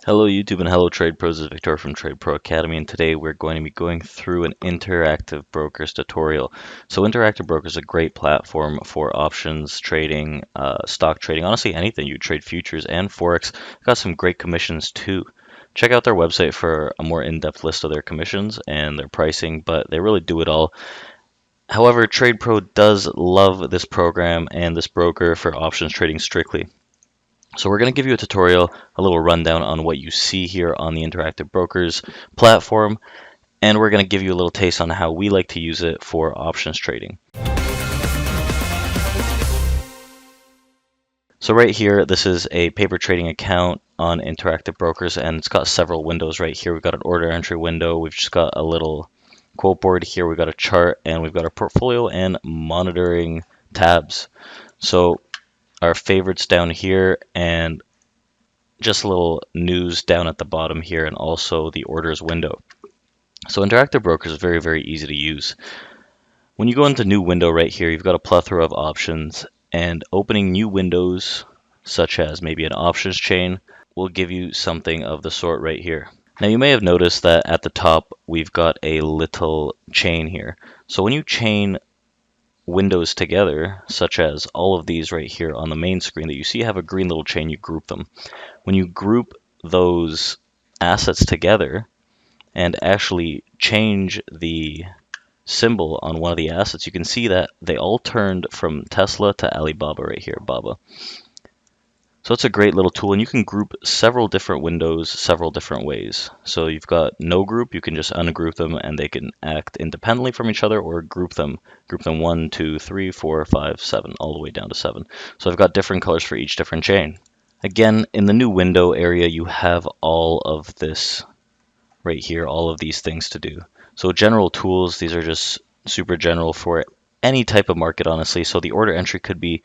Hello YouTube and hello Trade Pros, this is Victor from TradePro Academy, and today we're going to be going through an interactive brokers tutorial. So interactive brokers is a great platform for options trading, stock trading, honestly anything. You trade futures and Forex. Got some great commissions too. Check out their website for a more in-depth list of their commissions and their pricing, but they really do it all. However, TradePro does love this program and this broker for options trading strictly. So we're going to give you a tutorial, a little rundown on what you see here on the Interactive Brokers platform, and we're going to give you a little taste on how we like to use it for options trading. So right here, this is a paper trading account on Interactive Brokers, and it's got several windows right here. We've got an order entry window, we've just got a little quote board here, we've got a chart, and we've got our portfolio and monitoring tabs. So our favorites down here, and just a little news down at the bottom here, and also the orders window. So Interactive Brokers is very, very easy to use. When you go into new window right here, you've got a plethora of options, and opening new windows, such as maybe an options chain, will give you something of the sort right here. Now you may have noticed that at the top, we've got a little chain here. So when you chain windows together, such as all of these right here on the main screen that you see have a green little chain, you group them. When you group those assets together and actually change the symbol on one of the assets, you can see that they all turned from Tesla to Alibaba right here, Baba. So it's a great little tool, and you can group several different windows several different ways. So you've got no group, you can just ungroup them and they can act independently from each other, or group them 1, 2, 3, 4, 5, 7, all the way down to 7. So I've got different colors for each different chain. Again, in the new window area, you have all of this right here, all of these things to do. So general tools, these are just super general for any type of market, honestly. So the order entry could be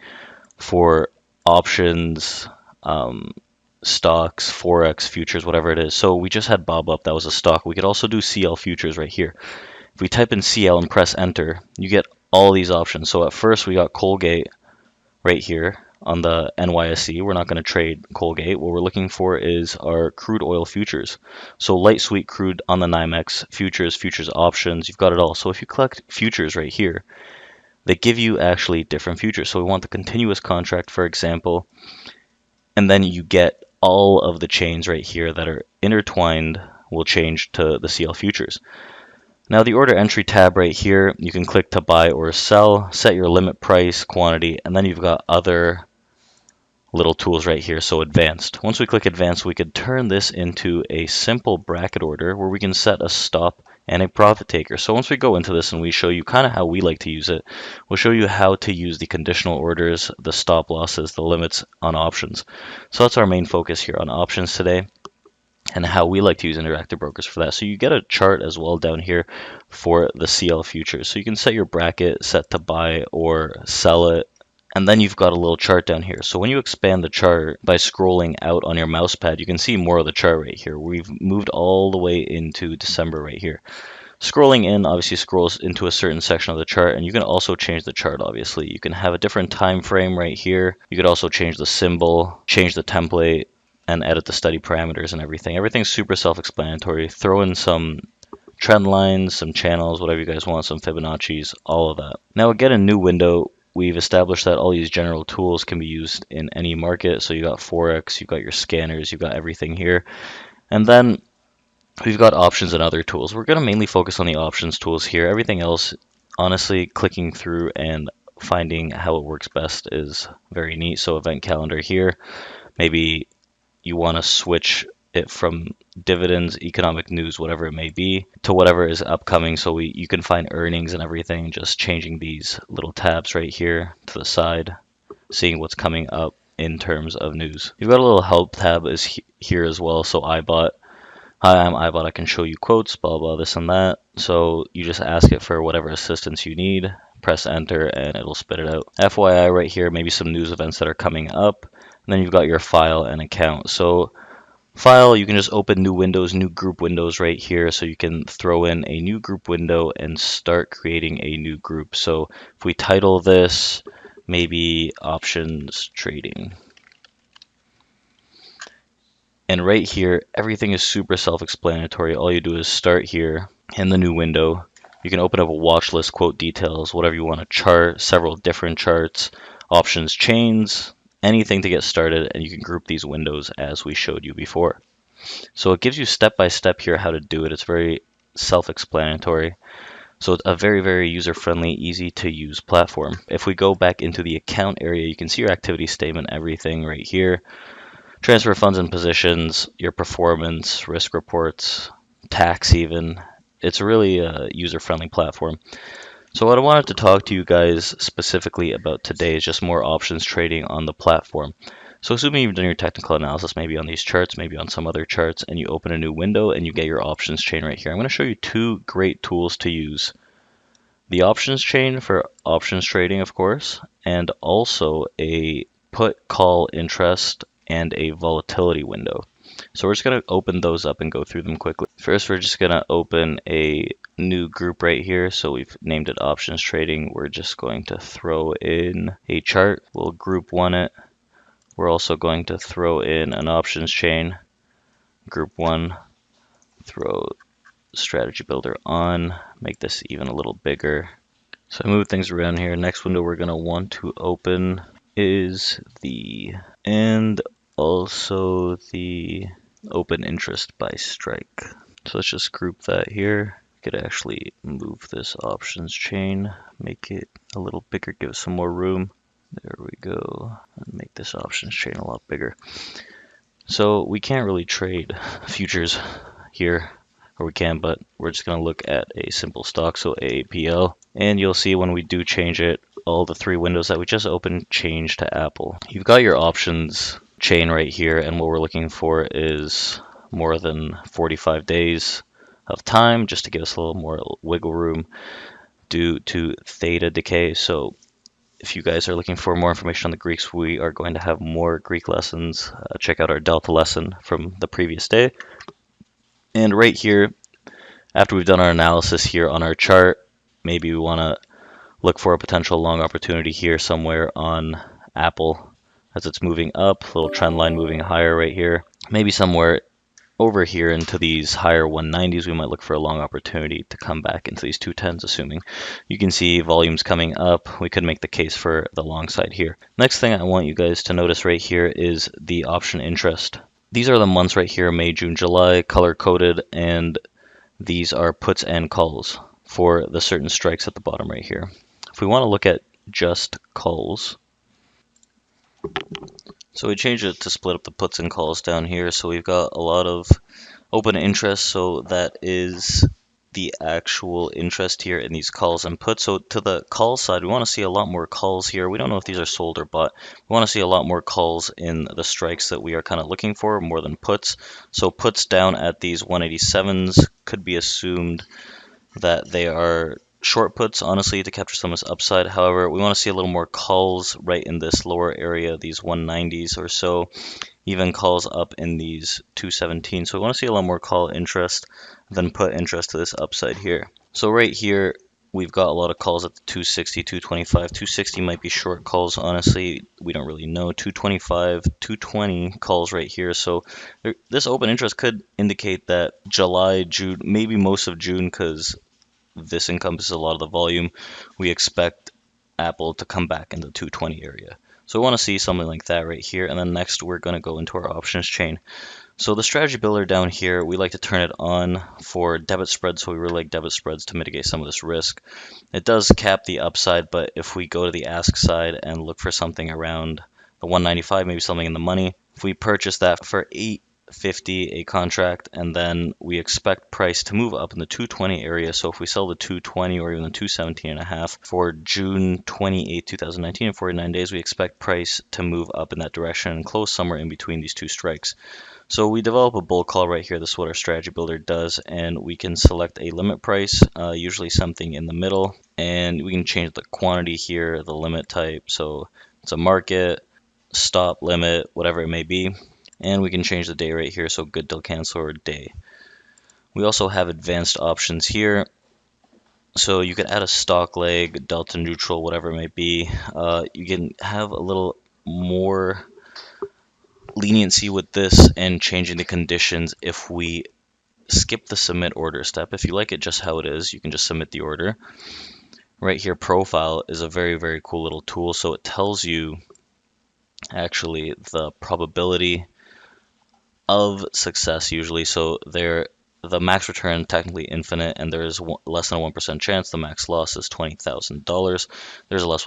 for options, stocks, Forex, futures, whatever it is. So we just had Bob up, that was a stock. We could also do CL futures right here. If we type in CL and press enter, you get all these options. So at first we got Colgate right here on the NYSE. We're not going to trade Colgate. What we're looking for is our crude oil futures. So light sweet crude on the NYMEX, futures options, you've got it all. So if you collect futures right here, they give you actually different futures. So we want the continuous contract, for example, and then you get all of the chains right here that are intertwined will change to the CL futures. Now the order entry tab right here, you can click to buy or sell, set your limit price, quantity, and then you've got other little tools right here, so advanced. Once we click advanced, we could turn this into a simple bracket order where we can set a stop and a profit taker. So once we go into this and we show you kind of how we like to use it, we'll show you how to use the conditional orders, the stop losses, the limits on options. So that's our main focus here on options today, and how we like to use interactive brokers for that. So you get a chart as well down here for the CL futures. So you can set your bracket, set to buy or sell it, and then you've got a little chart down here. So when you expand the chart by scrolling out on your mouse pad, you can see more of the chart right here. We've moved all the way into December right here. Scrolling in obviously scrolls into a certain section of the chart, and you can also change the chart, obviously. You can have a different time frame right here. You could also change the symbol, change the template, and edit the study parameters and everything. Everything's super self-explanatory. Throw in some trend lines, some channels, whatever you guys want, some Fibonacci's, all of that. Now again, a new window, we've established that all these general tools can be used in any market. So you got Forex, you've got your scanners, you've got everything here. And then we've got options and other tools. We're going to mainly focus on the options tools here. Everything else, honestly, clicking through and finding how it works best is very neat. So event calendar here, maybe you want to switch it from dividends, economic news, whatever it may be, to whatever is upcoming. So you can find earnings and everything, just changing these little tabs right here to the side, seeing what's coming up in terms of news. You've got a little help tab is here as well. So iBot. Hi, I'm iBot. I can show you quotes, blah, blah, this and that. So you just ask it for whatever assistance you need, press enter, and it'll spit it out. FYI right here, maybe some news events that are coming up. And then you've got your file and account. So file, you can just open new windows, new group windows right here. So you can throw in a new group window and start creating a new group. So if we title this maybe options trading. And right here, everything is super self-explanatory. All you do is start here in the new window. You can open up a watch list, quote details, whatever you want to chart, several different charts, options chains, anything to get started, and you can group these windows as we showed you before. So it gives you step by step here how to do it. It's very self-explanatory. So it's a very, very user-friendly, easy to use platform. If we go back into the account area, you can see your activity statement, everything right here. Transfer funds and positions, your performance, risk reports, tax even. It's really a user-friendly platform. So what I wanted to talk to you guys specifically about today is just more options trading on the platform. So assuming you've done your technical analysis maybe on these charts, maybe on some other charts, and you open a new window and you get your options chain right here. I'm going to show you two great tools to use. The options chain for options trading, of course, and also a put call interest and a volatility window. So we're just going to open those up and go through them quickly. First, we're just going to open a new group right here. So we've named it options trading. We're just going to throw in a chart. We'll group one it. We're also going to throw in an options chain. Group one, throw strategy builder on, make this even a little bigger. So I move things around here. Next window we're going to want to open is and also the open interest by strike. So let's just group that here. Could actually move this options chain, make it a little bigger, give it some more room. There we go. And make this options chain a lot bigger. So we can't really trade futures here, or we can, but we're just going to look at a simple stock, so AAPL. And you'll see when we do change it, all the three windows that we just opened change to Apple. You've got your options chain right here, and what we're looking for is more than 45 days of time, just to give us a little more wiggle room due to theta decay. So if you guys are looking for more information on the Greeks, we are going to have more Greek lessons. Check out our Delta lesson from the previous day. And right here, after we've done our analysis here on our chart, maybe we want to look for a potential long opportunity here somewhere on Apple as it's moving up, little trend line moving higher right here. Maybe somewhere over here into these higher 190s, we might look for a long opportunity to come back into these 210s, assuming you can see volumes coming up. We could make the case for the long side here. Next thing I want you guys to notice right here is the option interest. These are the months right here, May, June, July, color coded, and these are puts and calls for the certain strikes at the bottom right here. If we want to look at just calls, so we changed it to split up the puts and calls down here. So we've got a lot of open interest. So that is the actual interest here in these calls and puts. So to the call side, we want to see a lot more calls here. We don't know if these are sold or bought. We want to see a lot more calls in the strikes that we are kind of looking for more than puts. So puts down at these 187s could be assumed that they are short puts, honestly, to capture some of this upside. However, we want to see a little more calls right in this lower area, these 190s or so, even calls up in these 217. So we want to see a lot more call interest than put interest to this upside here. So right here, we've got a lot of calls at the 260, 225. 260 might be short calls, honestly. We don't really know. 225, 220 calls right here. So this open interest could indicate that July, June, maybe most of June, because this encompasses a lot of the volume, we expect Apple to come back in the 220 area. So we want to see something like that right here. And then next, we're going to go into our options chain. So the strategy builder down here, we like to turn it on for debit spreads. So we really like debit spreads to mitigate some of this risk. It does cap the upside, but if we go to the ask side and look for something around the 195, maybe something in the money, if we purchase that for $8.50 a contract, and then we expect price to move up in the 220 area. So if we sell the 220 or even the 217.5 for June 28, 2019, in 49 days, we expect price to move up in that direction and close somewhere in between these two strikes. So we develop a bull call right here. This is what our strategy builder does, and we can select a limit price, usually something in the middle, and we can change the quantity here, the limit type. So it's a market, stop, limit, whatever it may be. And we can change the day right here, so good till cancel or day. We also have advanced options here. So you could add a stock leg, delta neutral, whatever it may be. You can have a little more leniency with this and changing the conditions if we skip the submit order step. If you like it just how it is, you can just submit the order. Right here, profile is a very, very cool little tool. So it tells you actually the probability of success usually. So the max return technically infinite, and there is less than a 1% chance. The max loss is $20,000. There's a less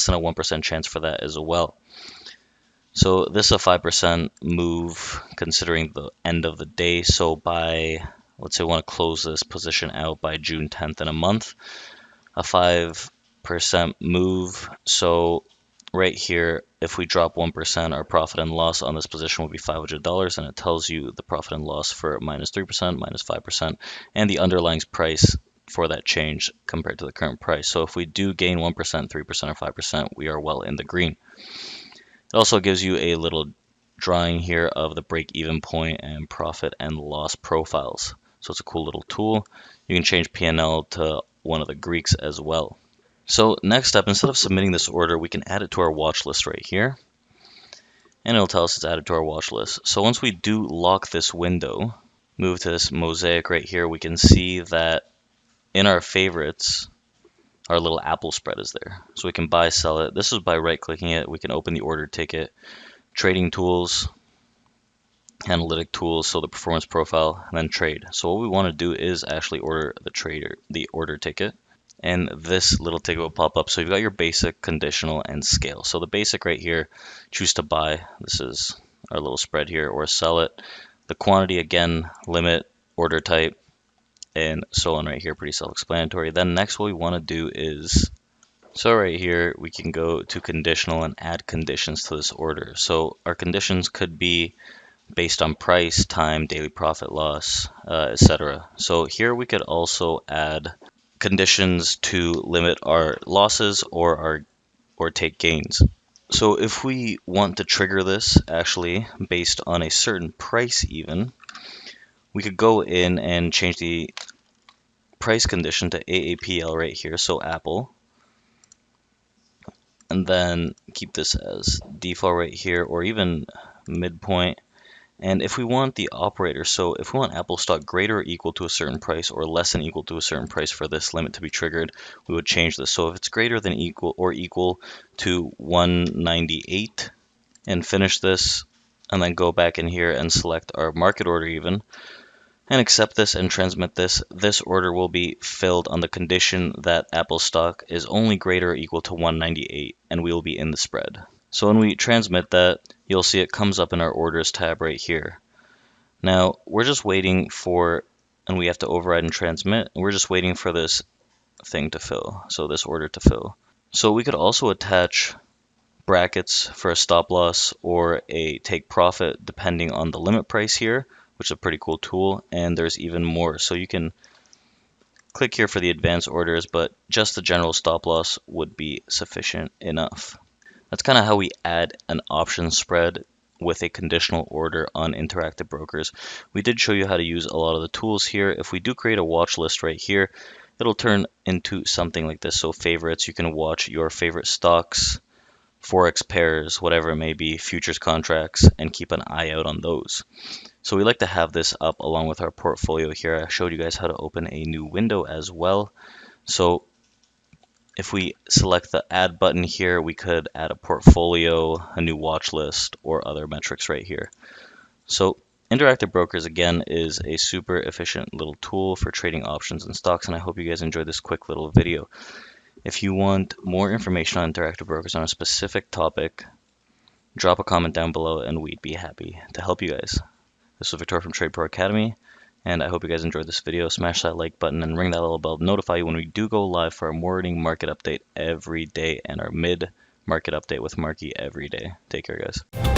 than a 1% chance for that as well. So this is a 5% move considering the end of the day. So by, let's say we want to close this position out by June 10th in a month, a 5% move. So right here, if we drop 1%, our profit and loss on this position will be $500, and it tells you the profit and loss for -3%, -5%, and the underlying price for that change compared to the current price. So if we do gain 1%, 3%, or 5%, we are well in the green. It also gives you a little drawing here of the break-even point and profit and loss profiles. So it's a cool little tool. You can change P&L to one of the Greeks as well. So next up, instead of submitting this order, we can add it to our watch list right here. And it'll tell us it's added to our watch list. So once we do lock this window, move to this mosaic right here, we can see that in our favorites, our little Apple spread is there. So we can buy, sell it. This is by right-clicking it. We can open the order ticket, trading tools, analytic tools, so the performance profile, and then trade. So what we want to do is actually order the order ticket. And this little ticket will pop up. So you've got your basic, conditional, and scale. So the basic right here, choose to buy. This is our little spread here, or sell it. The quantity, again, limit, order type, and so on right here, pretty self-explanatory. Then next what we want to do is, so right here, we can go to conditional and add conditions to this order. So our conditions could be based on price, time, daily profit loss, etc. So here we could also add conditions to limit our losses or take gains. So if we want to trigger this actually based on a certain price even, we could go in and change the price condition to AAPL right here, so Apple, and then keep this as default right here, or even midpoint. And if we want the operator, so if we want Apple stock greater or equal to a certain price or less than equal to a certain price for this limit to be triggered, we would change this. So if it's greater than equal to 198, and finish this, and then go back in here and select our market order even, and accept this and transmit this, this order will be filled on the condition that Apple stock is only greater or equal to 198, and we will be in the spread. So when we transmit that, you'll see it comes up in our orders tab right here. Now, we're just waiting for, and we have to override and transmit, and we're just waiting for this thing to fill, so this order to fill. So we could also attach brackets for a stop loss or a take profit depending on the limit price here, which is a pretty cool tool, and there's even more. So you can click here for the advanced orders, but just the general stop loss would be sufficient enough. That's kind of how we add an option spread with a conditional order on Interactive Brokers. We did show you how to use a lot of the tools here. If we do create a watch list right here, it'll turn into something like this. So favorites, you can watch your favorite stocks, Forex pairs, whatever it may be, futures contracts, and keep an eye out on those. So we like to have this up along with our portfolio here. I showed you guys how to open a new window as well. So if we select the add button here, we could add a portfolio, a new watch list, or other metrics right here. So Interactive Brokers, again, is a super efficient little tool for trading options and stocks, and I hope you guys enjoyed this quick little video. If you want more information on Interactive Brokers on a specific topic, drop a comment down below and we'd be happy to help you guys. This was Victor from TRADEPRO Academy, and I hope you guys enjoyed this video. Smash that like button and ring that little bell to notify you when we do go live for our morning market update every day and our mid-market update with Marky every day. Take care, guys.